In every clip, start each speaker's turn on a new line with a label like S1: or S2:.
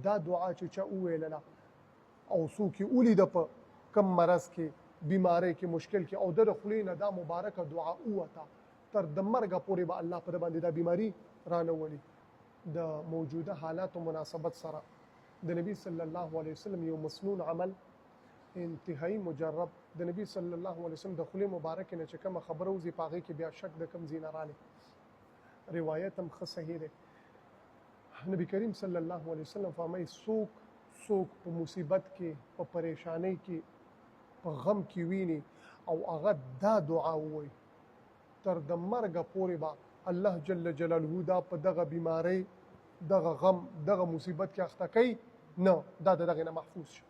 S1: دا دعا چې چا وویلله او څوک یې ولیده په کم مرض کې بیماری کې مشکل کې او د خولې نه دا مبارکه دعا ووته تر د مرګه پورې به الله په باندې دا بیماری رانولي. د موجوده حالاتو مناسبت سره د نبی صلی الله علیه وسلم یو مسنون عمل انتهایی مجرب د نبی صلی الله علیه وسلم د خولې مبارکې نه چې کومه خبره وځي په هغې کې بیا شک د کوم ځای نه رالی روایت هم ښه صحیح دی. نبی کریم صلی الله علیه وسلم فرمایي څوک په مصیبت کې په پریشانی کې په غم کې ویني او هغه دا دعا ووایي تر د مرګه پورې به الله جل جلاله دا په دغه بیماری دغه غم دغه مصیبت کې اخته کوي نه دا د دغې نه محفوظ شي.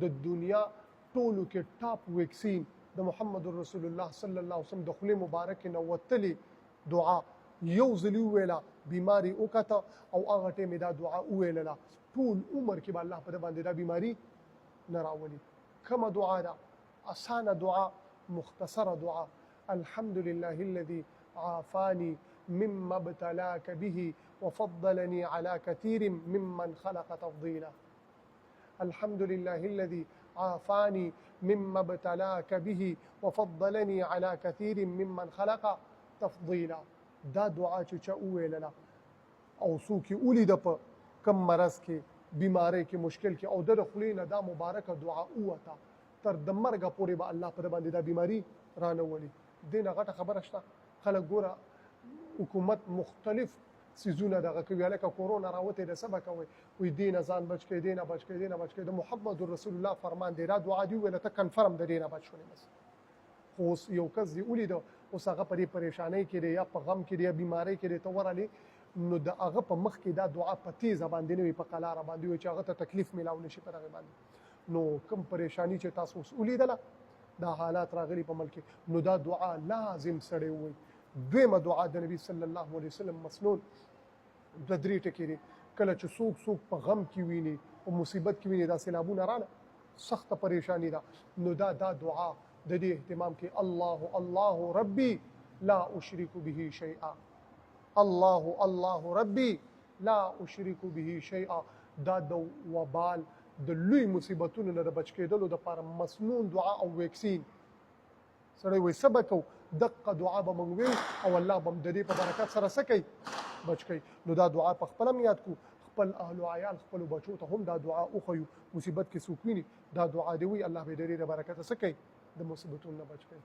S1: د دنیا ټولو کې ټاپ ویکسین د محمد رسول الله صلی الله علیه وسلم د خولې مبارکې نه وتلې دعا یو ځلې وویله بیماری وکته او هغه ټیم دا دعا وویلله ټول عمر کې به الله په ده باندې دا بیماری نه راولي. کومه دعا ده؟ اسانه دعا، مختصره دعا. الحمد لله الذي عافاني مما ابتلاك به وفضلني على كثير ممن خلق تفضيلا. الحمد لله الذي عافاني مما ابتلاك به وفضلني على كثير ممن خلق تفضيلا. دا دعا چې چا وویلله او څوک یې ولیده په کم مرض کې بیماری کې مشکل کې او د خولې نه دا مبارکه دعا ووته تر د مرګه پورې به الله په باندې دا بیماری رانولي. دې نه غټه خبره شته. خلک ګوره حکومت مختلف سیزونه دغه کوي هلکه کورونا راوتې د څه به کوئ وایي دې نه ځان بچ کړئ دې نه بچ کړئ دې نه بچ کړئ. د محمد رسول الله فرمان دی دا دعا دې وویله ته کنفرم د دې نه بچ شولې بس. خو اوس یو کس دې ولیده اوس هغه په دې پریشانۍ کې دی یا په غم کې دی یا بیمارۍ کې دی ته ورغلې نو د هغه په مخ کې دا دعا په تیزه باندې نه وي په قلاره باندې وي چې هغه ته تکلیف میلاو نشي په دغې باندې. نو کوم پریشانی چې تاسو اوس ولیدله دا حالات راغلي په ملک نو دا دعا لازم سړی ووایي. دویمه دعا د نبی صلی الله علیه وسلم مسنون د درې ټکي دي. کله چې څوک په غم کې ویني په مصیبت کې ویني دا سیلابونه راله سخته پریشانی ده نو دا دعا د دې اهتمام کې الله ربي لا اشرك به شيئا. الله ربي لا اشرك به شيئا. دا د وبال د لوی مصیبتونو نه د بچ کېدلو دپاره مسنون دعا او ویکسین. سړی وایي څه به کوو دقه دعا به موږ ویو او الله به د دې په برکت سره څه کوي بچ کوي. نو دا دعا په خپله هم یاد کړو خپل اهل و عیال خپلو بچو ته هم دا دعا وښیو. مصیبت کې څوک ویني دا دعا دې وایي الله به د دې د برکته څه کوي د مصیبتونو نه بچ کوي.